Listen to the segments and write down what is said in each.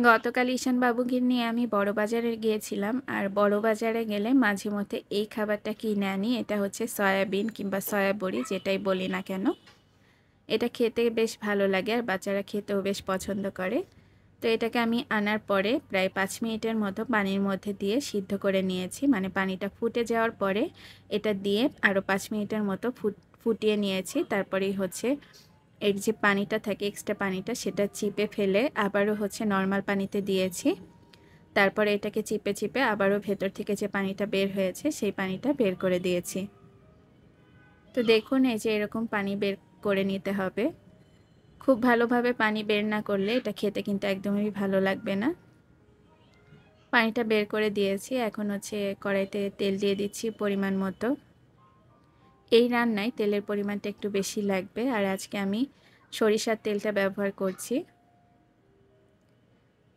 গতকাল ঈশান বাবুকে নিয়ে আমি বড়বাজারে গিয়েছিলাম। আর বড়বাজারে গেলে মাঝে মধ্যে এই খাবারটা কিনে আনি। এটা হচ্ছে সয়াবিন কিংবা সয়া বড়ি, যেটাই বলি না কেন। এটা খেতে বেশ ভালো লাগে আর বাচ্চারা খেতেও বেশ পছন্দ করে। তো এটাকে আমি আনার পরে প্রায় 5 মিনিটের মতো পানির মধ্যে দিয়ে সিদ্ধ করে নিয়েছি। মানে পানিটা ফুটে যাওয়ার পরে এটা দিয়ে আরও 5 মিনিটের মতো ফুটিয়ে নিয়েছি। তারপরেই হচ্ছে এর যে পানিটা থাকে, এক্সট্রা পানিটা, সেটা চিপে ফেলে আবারও হচ্ছে নর্মাল পানিতে দিয়েছি। তারপরে এটাকে চিপে চিপে আবারও ভেতর থেকে যে পানিটা বের হয়েছে সেই পানিটা বের করে দিয়েছি। তো দেখুন, এই যে এরকম পানি বের করে নিতে হবে। খুব ভালোভাবে পানি বের না করলে এটা খেতে কিন্তু একদমই ভালো লাগবে না। পানিটা বের করে দিয়েছি। এখন হচ্ছে কড়াইতে তেল দিয়ে দিচ্ছি পরিমাণ মতো। এই রান্নায় তেলের পরিমাণটা একটু বেশি লাগবে, আর আজকে আমি সরিষার তেলটা ব্যবহার করছি।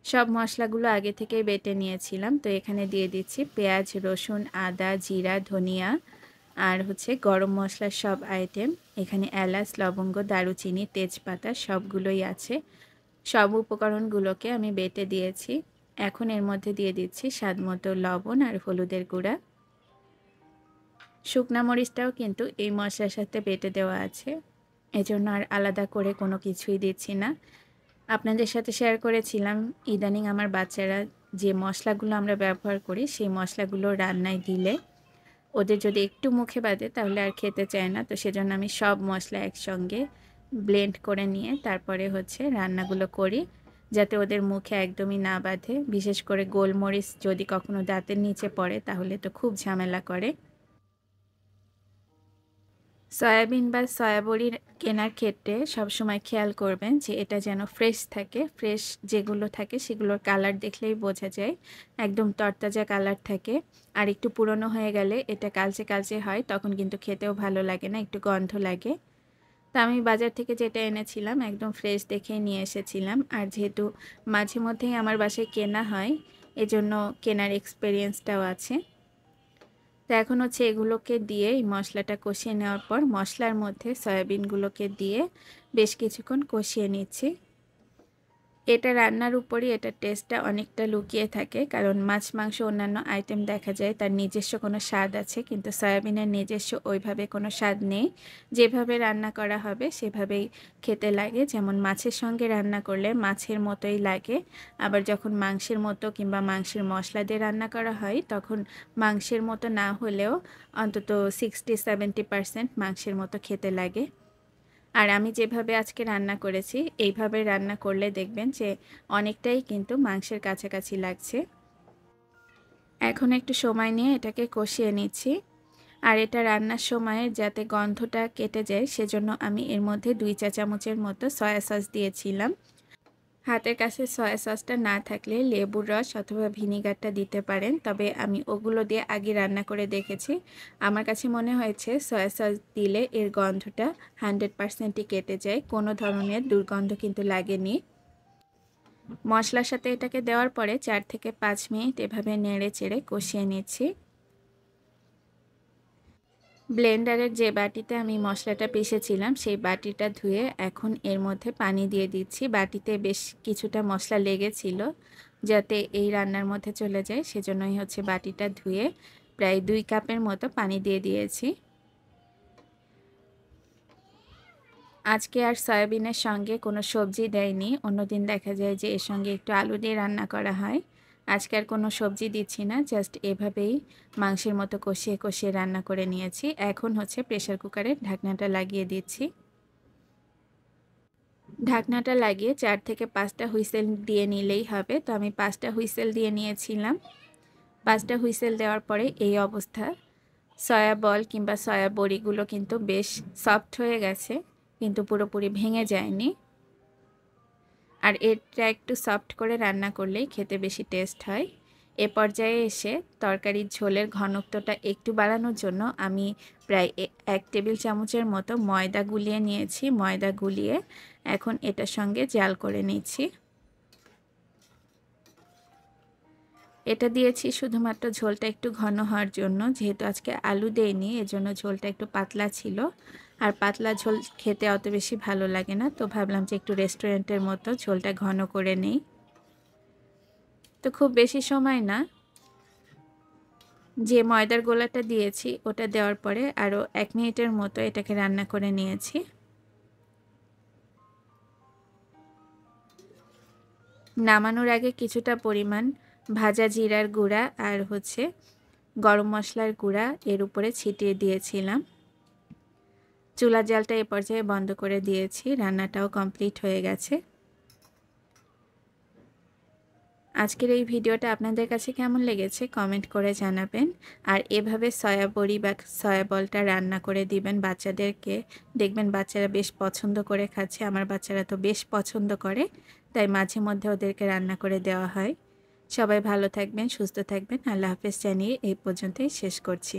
সব মশলাগুলো আগে থেকেই বেটে নিয়েছিলাম। তো এখানে দিয়ে দিচ্ছি পেঁয়াজ, রসুন, আদা, জিরা, ধনিয়া আর হচ্ছে গরম মশলার সব আইটেম। এখানে এলাচ, লবঙ্গ, দারুচিনি, তেজপাতা সবগুলোই আছে। সব উপকরণগুলোকে আমি বেটে দিয়েছি। এখন এর মধ্যে দিয়ে দিচ্ছি স্বাদমতো লবণ আর হলুদের গুঁড়া। শুকনা মরিচটাও কিন্তু এই মশলার সাথে বেটে দেওয়া আছে, এজন্য আর আলাদা করে কোনো কিছুই দিচ্ছি না। আপনাদের সাথে শেয়ার করেছিলাম ইদানিং আমার বাচ্চারা যে মশলাগুলো আমরা ব্যবহার করি সেই মশলাগুলো রান্নায় দিলে ওদের যদি একটু মুখে বাজে তাহলে আর খেতে চায় না। তো সেজন্য আমি সব মশলা একসঙ্গে ব্লেন্ড করে নিয়ে তারপরে হচ্ছে রান্নাগুলো করি, যাতে ওদের মুখে একদমই না বাঁধে। বিশেষ করে গোলমরিচ যদি কখনো দাঁতের নিচে পড়ে তাহলে তো খুব ঝামেলা করে। সয়াবিন বা সয়াবড়ির কেনার ক্ষেত্রে সবসময় খেয়াল করবেন যে এটা যেন ফ্রেশ থাকে। ফ্রেশ যেগুলো থাকে সেগুলোর কালার দেখলেই বোঝা যায় একদম তরতাজা কালার থাকে। আর একটু পুরনো হয়ে গেলে এটা কালচে কালচে হয়, তখন কিন্তু খেতেও ভালো লাগে না, একটু গন্ধ লাগে। তা আমি বাজার থেকে যেটা এনেছিলাম একদম ফ্রেশ দেখেই নিয়ে এসেছিলাম। আর যেহেতু মাঝে মধ্যেই আমার বাসায় কেনা হয়, এজন্য কেনার এক্সপেরিয়েন্সটাও আছে। তো এখন হচ্ছে এগুলোকে দিয়ে এই মশলাটা কষিয়ে নেওয়ার পর মশলার মধ্যে সয়াবিনগুলোকে দিয়ে বেশ কিছুক্ষণ কষিয়ে নিচ্ছি। এটা রান্নার উপরই এটার টেস্টটা অনেকটা লুকিয়ে থাকে, কারণ মাছ, মাংস, অন্যান্য আইটেম দেখা যায় তার নিজস্ব কোনো স্বাদ আছে, কিন্তু সয়াবিনের নিজস্ব ওইভাবে কোনো স্বাদ নেই। যেভাবে রান্না করা হবে সেভাবেই খেতে লাগে। যেমন মাছের সঙ্গে রান্না করলে মাছের মতোই লাগে, আবার যখন মাংসের মতো কিংবা মাংসের মশলা দিয়ে রান্না করা হয় তখন মাংসের মতো না হলেও অন্তত 60-70% মাংসের মতো খেতে লাগে। আর আমি যেভাবে আজকে রান্না করেছি এইভাবে রান্না করলে দেখবেন যে অনেকটাই কিন্তু মাংসের কাছাকাছি লাগছে। এখন একটু সময় নিয়ে এটাকে কষিয়ে নিচ্ছি। আর এটা রান্নার সময় যাতে গন্ধটা কেটে যায় সেজন্য আমি এর মধ্যে 2 চা চামচের মতো সয়া সস দিয়েছিলাম। হাতের কাছে সয়া সসটা না থাকলে লেবুর রস অথবা ভিনিগারটা দিতে পারেন, তবে আমি ওগুলো দিয়ে আগে রান্না করে দেখেছি। আমার কাছে মনে হয়েছে সয়া সস দিলে এর গন্ধটা 100%ই কেটে যায়, কোনো ধরনের দুর্গন্ধ কিন্তু লাগেনি। মশলার সাথে এটাকে দেওয়ার পরে 4 থেকে 5 মিনিট এভাবে নেড়ে চেড়ে কষিয়ে নিচ্ছি। ব্লেন্ডারের যে বাটিতে আমি মশলাটা পিষেছিলাম সেই বাটিটা ধুয়ে এখন এর মধ্যে পানি দিয়ে দিচ্ছি। বাটিতে বেশ কিছুটা মশলা লেগেছিল, যাতে এই রান্নার মধ্যে চলে যায় সেজন্যই হচ্ছে বাটিটা ধুয়ে প্রায় 2 কাপের মতো পানি দিয়ে দিয়েছি। আজকে আর সয়াবিনের সঙ্গে কোনো সবজি দেয়নি, অন্যদিন দেখা যায় যে এর সঙ্গে একটু আলু দিয়ে রান্না করা হয়। আজকে আর কোনো সবজি দিচ্ছি না, জাস্ট এভাবেই মাংসের মতো কষিয়ে কষিয়ে রান্না করে নিয়েছি। এখন হচ্ছে প্রেসার কুকারের ঢাকনাটা লাগিয়ে দিচ্ছি। ঢাকনাটা লাগিয়ে 4 থেকে 5টা হুইসেল দিয়ে নিলেই হবে। তো আমি 5টা হুইসেল দিয়ে নিয়েছিলাম। 5টা হুইসেল দেওয়ার পরে এই অবস্থা। সয়া বল কিংবা সয়া বড়িগুলো কিন্তু বেশ সফট হয়ে গেছে, কিন্তু পুরোপুরি ভেঙে যায়নি। আর এটা একটু সফট করে রান্না করলেই খেতে বেশি টেস্ট হয়। এ পর্যায়ে এসে তরকারির ঝোলের ঘনত্বটা একটু বাড়ানোর জন্য আমি প্রায় 1 টেবিল চামচের মতো ময়দা গুলিয়ে নিয়েছি। ময়দা গুলিয়ে এখন এটার সঙ্গে জাল করে নিচ্ছি। এটা দিয়েছি শুধুমাত্র ঝোলটা একটু ঘন হওয়ার জন্য, যেহেতু আজকে আলু দেইনি এজন্য ঝোলটা একটু পাতলা ছিল। আর পাতলা ঝোল খেতে অত বেশি ভালো লাগে না, তো ভাবলাম যে একটু রেস্টুরেন্টের মতো ঝোলটা ঘন করে নেই। তো খুব বেশি সময় না, যে ময়দার গোলাটা দিয়েছি ওটা দেওয়ার পরে আরও 1 মিনিটের মতো এটাকে রান্না করে নিয়েছি। নামানোর আগে কিছুটা পরিমাণ ভাজা জিরার গুঁড়া আর গরম মশলার গুঁড়া এর উপরে ছিটিয়ে দিয়েছিলাম। চুলার জালটা এ পর্যায়ে বন্ধ করে দিয়েছি, রান্নাটাও কমপ্লিট হয়ে গেছে। আজকের এই ভিডিওটা আপনাদের কাছে কেমন লেগেছে কমেন্ট করে জানাবেন। আর এভাবে সয়া বড়ি বা সয়া বলটা রান্না করে দিবেন বাচ্চাদেরকে, দেখবেন বাচ্চারা বেশ পছন্দ করে খাচ্ছে। আমার বাচ্চারা তো বেশ পছন্দ করে, তাই মাঝে মধ্যে ওদেরকে রান্না করে দেওয়া হয়। সবাই ভালো থাকবেন, সুস্থ থাকবেন। আল্লাহ হাফেজ জানিয়ে এই পর্যন্তই শেষ করছি।